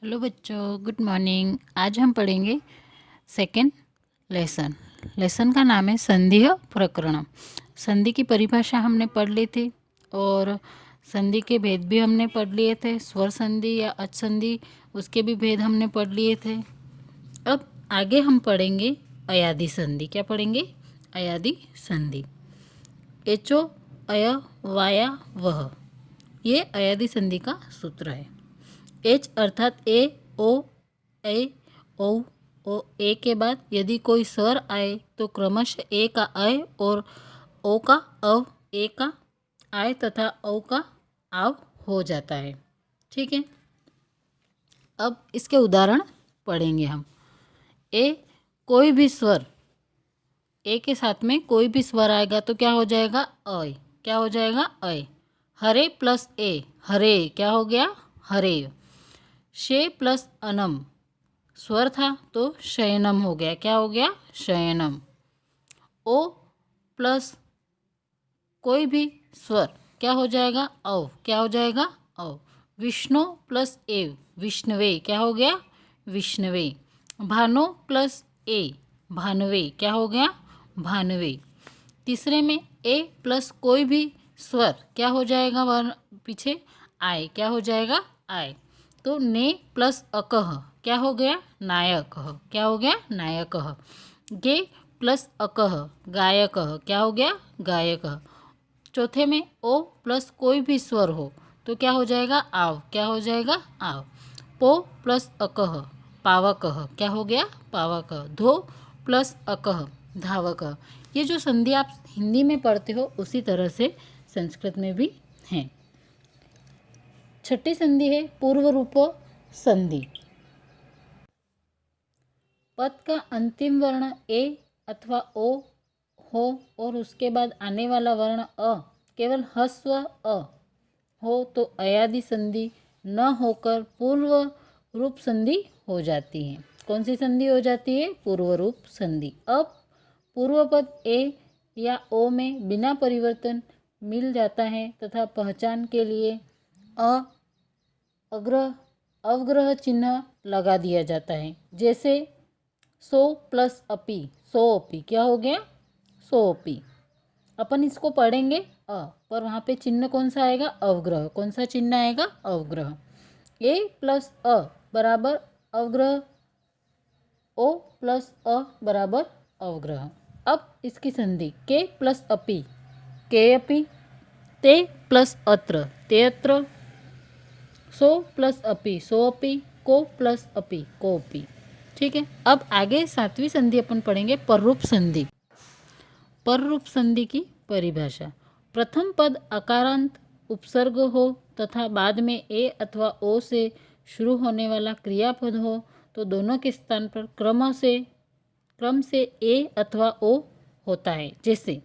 Hello बच्चों, good morning. आज हम पढ़ेंगे सेकेंड लेसन का नाम है संधिः प्रकरणम। संधि की परिभाषा हमने पढ़ ली थी और संधि के भेद भी हमने पढ़ लिए थे। स्वर संधि या अच संधि, उसके भी भेद हमने पढ़ लिए थे। अब आगे हम पढ़ेंगे अयादि संधि। क्या पढ़ेंगे? अयादि संधि। एचो अय वाया वह, ये अयादि संधि का सूत्र है। एच अर्थात ए ओ ओ ए के बाद यदि कोई स्वर आए तो क्रमशः ए का अय और ओ का अव, ए का आय तथा औ का आव हो जाता है। ठीक है, अब इसके उदाहरण पढ़ेंगे हम। ए कोई भी स्वर, ए के साथ में कोई भी स्वर आएगा तो क्या हो जाएगा? अय। क्या हो जाएगा? अय। हरे प्लस ए, हरे क्या हो गया? हरे। शे प्लस अनम, स्वर था तो शयनम हो गया। क्या हो गया? शयनम। ओ प्लस कोई भी स्वर क्या हो जाएगा? अव। क्या हो जाएगा? अव। विष्णु प्लस एव, विष्णवे क्या हो गया? विष्णवे। भानो प्लस ए, भानवे क्या हो गया? भानवे। तीसरे में ए प्लस कोई भी स्वर क्या हो जाएगा? वर्ण पीछे आय, क्या हो जाएगा? आय। तो ने प्लस अकह क्या हो गया? नायकः। क्या हो गया? नायकः। गे प्लस अकह गायकः क्या हो गया? गायकः। चौथे में ओ प्लस कोई भी स्वर हो तो क्या हो जाएगा? आव। क्या हो जाएगा? आव। पो प्लस अकह पावकः क्या हो गया? पावकः। धो प्लस अकह धावकः। ये जो संधि आप हिंदी में पढ़ते हो उसी तरह से संस्कृत में भी हैं। छठी संधि है पूर्व रूप संधि। पद का अंतिम वर्ण ए अथवा ओ हो और उसके बाद आने वाला वर्ण अ केवल ह्रस्व अ हो तो अयादि संधि न होकर पूर्व रूप संधि हो जाती है। कौन सी संधि हो जाती है? पूर्व रूप संधि। अब पूर्व पद ए या ओ में बिना परिवर्तन मिल जाता है तथा पहचान के लिए अवग्रह चिन्ह लगा दिया जाता है। जैसे सो प्लस अपी, सोपी क्या हो गया? सोपी। अपन इसको पढ़ेंगे पर वहाँ पे चिन्ह कौन सा आएगा? अवग्रह। कौन सा चिन्ह आएगा? अवग्रह। ए प्लस अ बराबर अवग्रह, ओ प्लस अ बराबर अवग्रह। अब इसकी संधि के प्लस अपी, के अपी। ते प्लस अत्र, ते अत्र। सो प्लस अपी, सो अपी। को प्लस अपी, कोपी। ठीक है, अब आगे सातवीं संधि अपन पढ़ेंगे पररूप संधि। पररूप संधि की परिभाषा। प्रथम पद अकारांत उपसर्ग हो तथा बाद में ए अथवा ओ से शुरू होने वाला क्रियापद हो तो दोनों के स्थान पर क्रम से ए अथवा ओ होता है। जैसे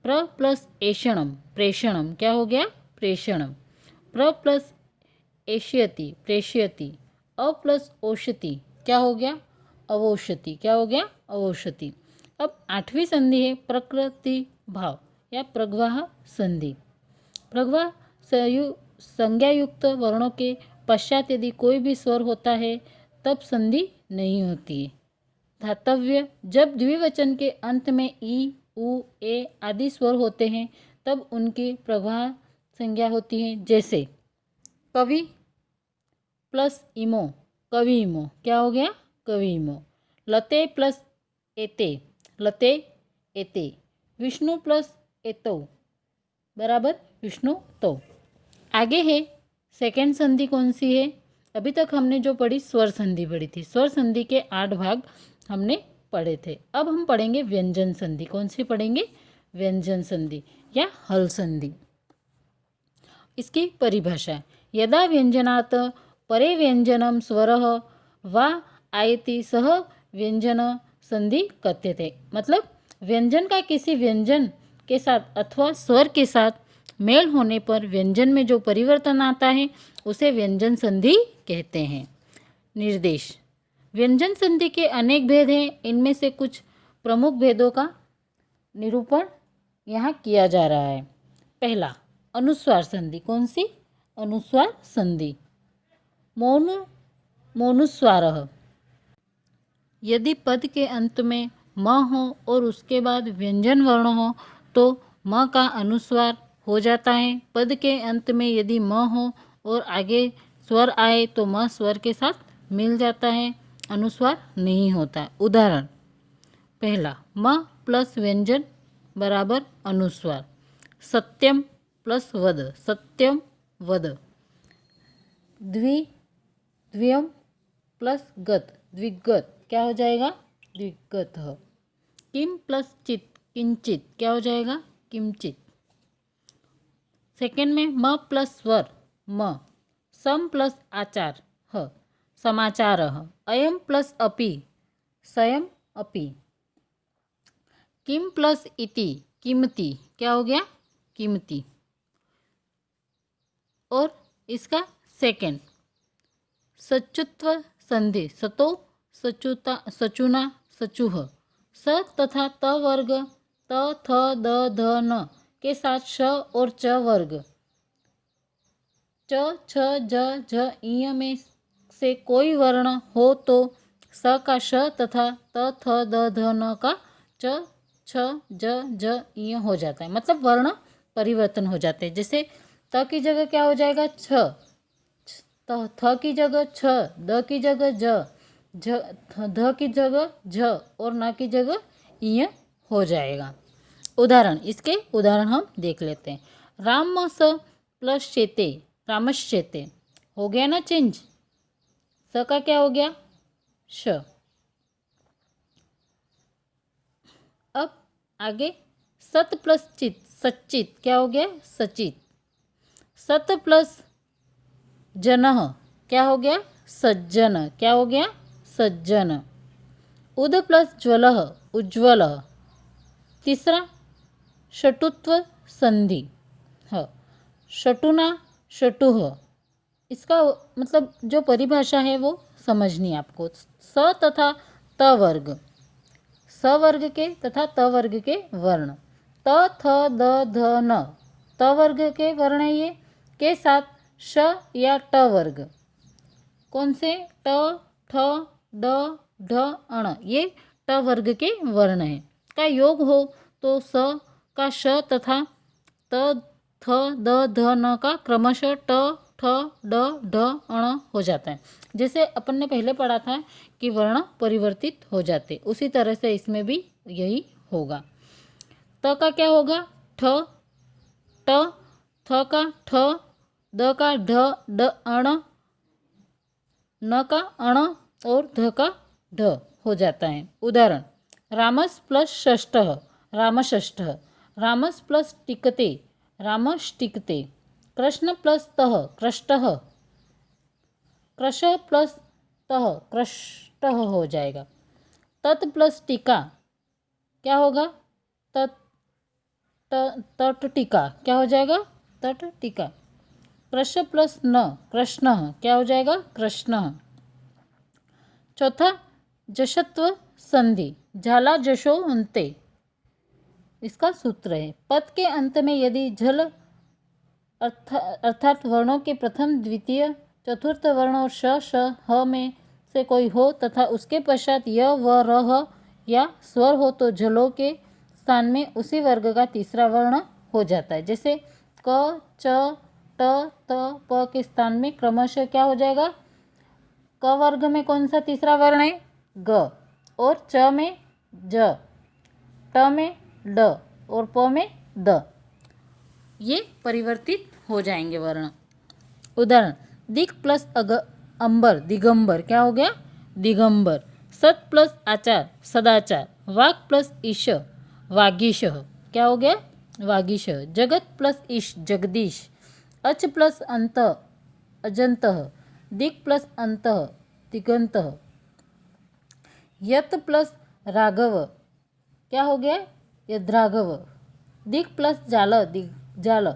प्र प्लस एषणम, प्रेषणम क्या हो गया? प्रेषणम। प्र प्लस एष्यति, प्रेष्यति। अ प्लस ओषति क्या हो गया? अवोषति। क्या हो गया? अवोषति। अब आठवीं संधि है प्रकृति भाव या प्रग्वाह संधि। प्रग्वाह संज्ञायुक्त वर्णों के पश्चात यदि कोई भी स्वर होता है तब संधि नहीं होती है। धातव्य, जब द्विवचन के अंत में ई, उ, ए आदि स्वर होते हैं तब उनकी प्रग्वाह संज्ञा होती है। जैसे कवि प्लस इमो, कवि इमो क्या हो गया? कवि इमो। लते प्लस एते, लते एते। विष्णु प्लस एतो बराबर विष्णु तो। आगे है सेकेंड संधि। कौन सी है? अभी तक हमने जो पढ़ी स्वर संधि पढ़ी थी। स्वर संधि के 8 भाग हमने पढ़े थे। अब हम पढ़ेंगे व्यंजन संधि। कौन सी पढ़ेंगे? व्यंजन संधि या हल संधि। इसकी परिभाषा। यदा व्यंजनात् परे व्यंजनम स्वरः वा आयति सह व्यंजन संधि कथ्यते। मतलब व्यंजन का किसी व्यंजन के साथ अथवा स्वर के साथ मेल होने पर व्यंजन में जो परिवर्तन आता है उसे व्यंजन संधि कहते हैं। निर्देश। व्यंजन संधि के अनेक भेद हैं। इनमें से कुछ प्रमुख भेदों का निरूपण यहाँ किया जा रहा है। पहला, अनुस्वार संधि। कौन सी? अनुस्वार संधि। मौन मोनुस्वारः। यदि पद के अंत में म हो और उसके बाद व्यंजन वर्ण हो तो म का अनुस्वार हो जाता है। पद के अंत में यदि म हो और आगे स्वर आए तो म स्वर के साथ मिल जाता है, अनुस्वार नहीं होता। उदाहरण पहला, म प्लस व्यंजन बराबर अनुस्वार। सत्यम प्लस वद, सत्यम वद। द्वियम प्लस गत, द्विगत, क्या हो जाएगा? द्विगत। किम प्लस चित, किंचित, क्या हो जाएगा? किंचित। सेकेंड में म प्लस स्वर, म। सम प्लस आचार, ह, समाचार। अयम प्लस अपि, सयम अपि। किम प्लस इति, कीमती, क्या हो गया? कीमती। और इसका सेकेंड, सचुत्व संधि, सतो, सचुता, सचुना, सचुह। स तथा त वर्ग, त, थ, द, ध, न के साथ श और च वर्ग, च, छ, ज, झ, इ में से कोई वर्ण हो तो स का श तथा त, थ, द, ध, न का च, छ, ज, झ, इ हो जाता है। मतलब वर्ण परिवर्तन हो जाते हैं। जैसे त की जगह क्या हो जाएगा? छ, थ की जगह छ, द की जगह ज, ध की जगह झ और न की जगह इ हो जाएगा। उदाहरण, इसके उदाहरण हम देख लेते हैं। राम स प्लस शेते, रामश्चेते, हो गया ना चेंज। स का क्या हो गया? श। अब आगे सत प्लस चित, सच्चित, क्या हो गया? सचित। सत प्लस जनः, क्या हो गया? सज्जन, क्या हो गया? सज्जन। उद प्लस ज्वलः, उज्ज्वल। तीसरा, शटुत्व संधि, ह, शटुना, शटुह। इसका मतलब जो परिभाषा है वो समझनी आपको। स तथा त वर्ग, स वर्ग के तथा त वर्ग के वर्ण, त, थ, द, ध, न, त वर्ग के वर्ण है ये, के साथ श या ट वर्ग। कौन से? ट, ठ, ड, ढ, अण, ये ट वर्ग के वर्ण हैं। का योग हो तो स का श तथा त, थ, द, ध, न का क्रमशः ट, ठ, ड, ढ, अण हो जाता है। जैसे अपन ने पहले पढ़ा था कि वर्ण परिवर्तित हो जाते, उसी तरह से इसमें भी यही होगा। त का क्या होगा? ठ, ट, थ का ठ, द का ढ, ड, अण, न का अण और ध का ढ हो जाता है। उदाहरण, रामस प्लस षष्ठः, रामषष्ठः। रामस प्लस टिकते, रामष्टिकते। कृष्ण प्लस तः, कृष्टः। कृश प्लस तः, कृष्टः हो जाएगा। तत् प्लस टीका, क्या होगा? तट टीका, क्या हो जाएगा? तट टीका। कृष प्लस न, कृष्ण, क्या हो जाएगा? कृष्ण। चौथा, जशत्व संधि, झाला जशो अंते। इसका सूत्र है, पद के अंत में यदि झल अर्थात वर्णों के प्रथम, द्वितीय, चतुर्थ वर्ण और श, श, ह में से कोई हो तथा उसके पश्चात य, व, र या स्वर हो तो झलों के स्थान में उसी वर्ग का तीसरा वर्ण हो जाता है। जैसे क, च, ट, त, प के स्थान में क्रमशः क्या हो जाएगा? क वर्ग में कौन सा तीसरा वर्ण है? ग, और च में ज, ट में ड और प में द। ये परिवर्तित हो जाएंगे वर्ण। उदाहरण, दिक प्लस अंबर, दिगंबर, क्या हो गया? दिगंबर। सत प्लस आचार, सदाचार। वाग प्लस ईश, वागीश, क्या हो गया? वागीश। जगत प्लस ईश, जगदीश। अच प्लस अंत, अजंतः। दिक प्लस अंत, दिगंतः। यत प्लस राघव, क्या हो गया? यद्राघव। दिक प्लस जाल, दिग्जाल।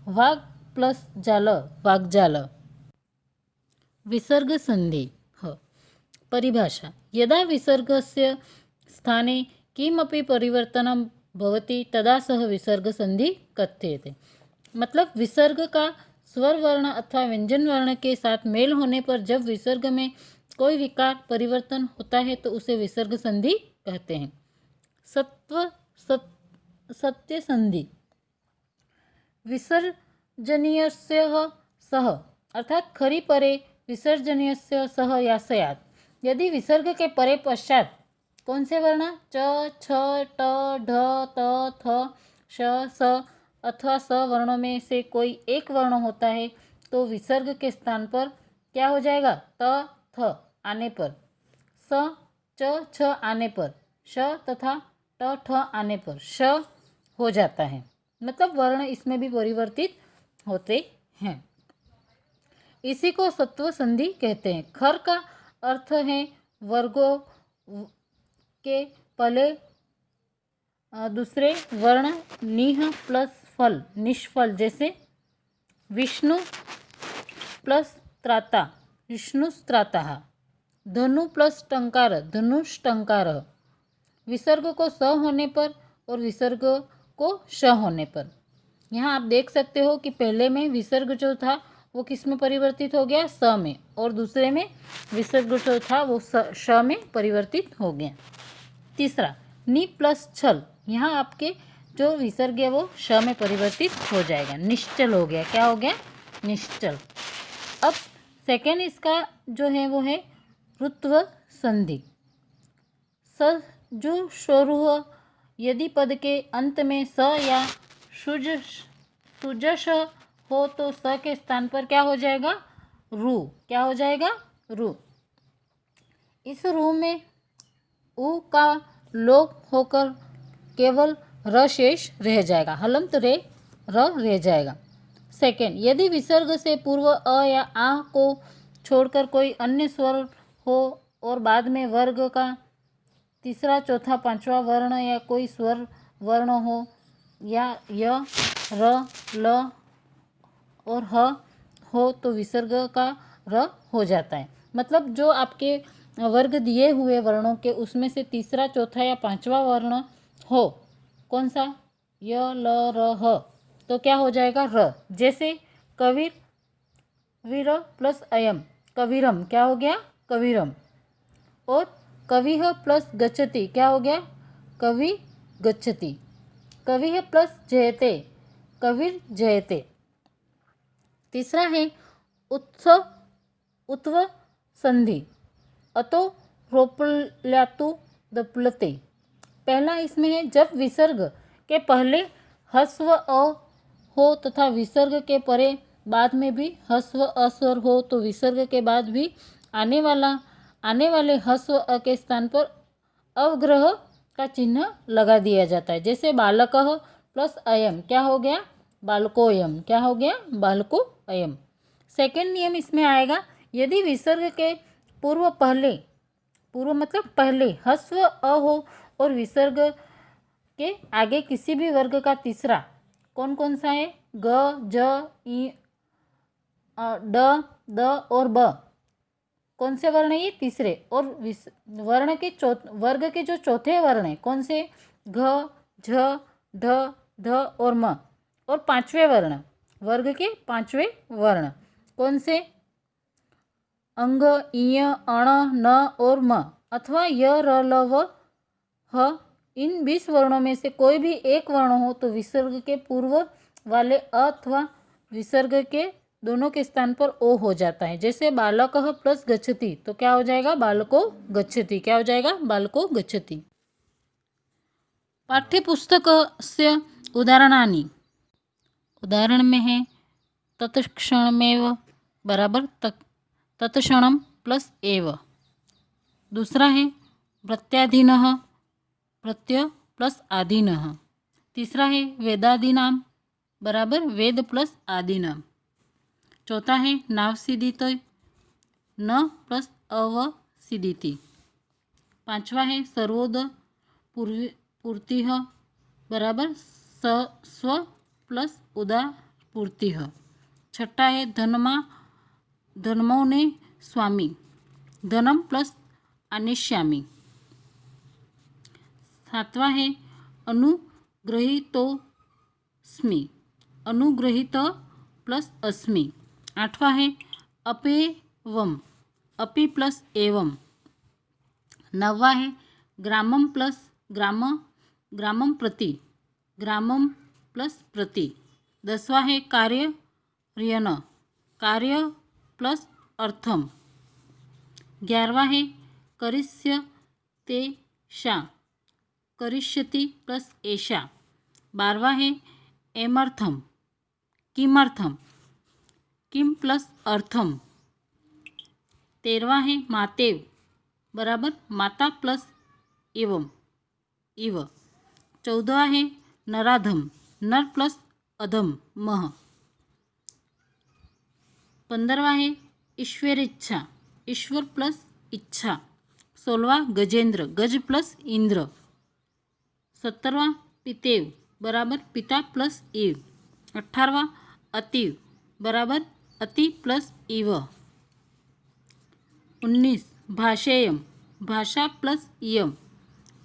वाग प्लस जाल, वाग्जाल। विसर्ग संधि, ह, परिभाषा, यदा विसर्गस्य स्थाने किमपि परिवर्तनं भवति तदा सह विसर्ग संधि कथ्यते। मतलब विसर्ग का स्वर वर्ण अथवा व्यंजन वर्ण के साथ मेल होने पर जब विसर्ग में कोई विकार परिवर्तन होता है तो उसे विसर्ग संधि कहते हैं। सत्य संधि विसर्जनीयस्य सह अर्थात खरी परे विसर्जनीयस्य सह या सयात। यदि विसर्ग के परे पश्चात कौन से वर्ण च, छ, ट, ढ, त, थ, श, स अथवा स वर्णों में से कोई एक वर्ण होता है तो विसर्ग के स्थान पर क्या हो जाएगा? त, थ आने पर, स, च, छ आने पर, श तथा ट, ठ आने पर श हो जाता है। मतलब वर्ण इसमें भी परिवर्तित होते हैं। इसी को सत्व संधि कहते हैं। खर का अर्थ है वर्गों के पहले दूसरे वर्ण निह प्लस फल निष्फल, जैसे विष्णु प्लस त्राता विष्णुस्त्राता, धनु प्लस टंकार धनुष्टंकार। विसर्ग को स होने पर और विसर्ग को श होने पर। यहाँ आप देख सकते हो कि पहले में विसर्ग जो था वो किस में परिवर्तित हो गया? स में, और दूसरे में विसर्ग जो था वो श में परिवर्तित हो गया। तीसरा नि प्लस छल, यहाँ आपके जो विसर्ग है वो श में परिवर्तित हो जाएगा, निश्चल हो गया। क्या हो गया? निश्चल। अब सेकेंड इसका जो है वो है ऋत्व संधि। स जो शोरुह, यदि पद के अंत में स या सुजश हो तो स के स्थान पर क्या हो जाएगा? रू। क्या हो जाएगा? रू। इस रू में उ का लोप होकर केवल र शेष रह जाएगा, हलंत रे र रह जाएगा। सेकेंड, यदि विसर्ग से पूर्व अ या आ को छोड़कर कोई अन्य स्वर हो और बाद में वर्ग का तीसरा, चौथा, पांचवा वर्ण या कोई स्वर वर्ण हो या य, र, ल और ह हो तो विसर्ग का र हो जाता है। मतलब जो आपके वर्ग दिए हुए वर्णों के उसमें से तीसरा, चौथा या पांचवा वर्ण हो, कौन सा? य, ल, र, ह, तो क्या हो जाएगा? र। जैसे कविर वीर प्लस अयम कविरम, क्या हो गया? कविरम। और कविह प्लस गच्छति, क्या हो गया? कवि गच्छति। कविह प्लस जयते, कविर जयते। तीसरा है उत्व संधि। अतो रोपल्यातु दप्लते। पहला इसमें है जब विसर्ग के पहले ह्रस्व अ हो तथा विसर्ग के परे बाद में भी ह्रस्व अ स्वर हो तो विसर्ग के बाद भी आने वाले ह्रस्व अ के स्थान पर अवग्रह का चिन्ह लगा दिया जाता है। जैसे बालकः प्लस अयम, क्या हो गया? बालकोयम। क्या हो गया? बालको अयम। सेकेंड नियम इसमें आएगा, यदि विसर्ग के पूर्व मतलब पहले ह्रस्व अ हो और विसर्ग के आगे किसी भी वर्ग का तीसरा, कौन कौन सा है? ग, ज, ई, ड, द और ब, कौन से वर्ण है ये? तीसरे। और वर्ग के जो चौथे वर्ण है कौन से? घ, झ, ढ, ध और म। और पांचवें वर्ण, वर्ग के पांचवें वर्ण कौन से? अंग, इय, अण, न और म अथवा य, र, ल व ह। इन 20 वर्णों में से कोई भी एक वर्ण हो तो विसर्ग के पूर्व वाले अ अथवा विसर्ग के दोनों के स्थान पर ओ हो जाता है। जैसे बालकः प्लस गच्छति, तो क्या हो जाएगा? बालको गच्छति। क्या हो जाएगा? बालको गच्छति। पाठ्यपुस्तकस्य उदाहरणानि। उदाहरण में है तत्क्षणमेव बराबर तत्क्षणम प्लस एव। दूसरा है प्रत्याधीनः प्रत्यय प्लस आधीनः। तीसरा है वेदादीनाम बराबर वेद प्लस आदीनाम। चौथा है नावसीदित न प्लस अवसीदिति। पांचवा है सर्वोद पूर्तिः बराबर स्व प्लस उदा पूर्तिः। छठा है धर्मो ने स्वामी धनम प्लस आनिष्यामी। सातवां है अनुग्रहितोस्मि अनुग्रहित प्लस अस्मि। 8वां है अपेवम, अपि प्लस एवं। 9वां है ग्रामम प्लस ग्रामम प्रति, ग्रामम प्लस प्रति। 10वां है कार्यर्यन, कार्य प्लस अर्थम। 11वां है करिष्यतेषा, करिष्यति प्लस एषा। 12वां है एमर्थम, किमर्थम, किम प्लस अर्थम। 13वां है मातेव बराबर माता प्लस एवं इव। 14वां है नराधम, नर प्लस अधम मह। 15वां है ईश्वरेच्छा, ईश्वर प्लस इच्छा। 16वां गजेंद्र, गज प्लस इंद्र। 17वां पितेव बराबर पिता प्लस एव। 18वां अतीव बराबर अति प्लस इव। 19 भाषेयम, भाषा प्लस यम।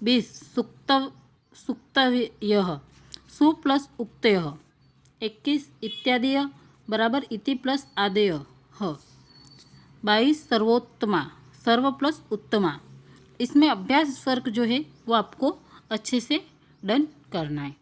20 सुक्तयः, सु प्लस उक्तयः। 21 इत्यादि बराबर इति प्लस आदय। 22 सर्वोत्तमा, सर्व प्लस उत्तमा। इसमें अभ्यास वर्ग जो है वो आपको अच्छे से डन करना है।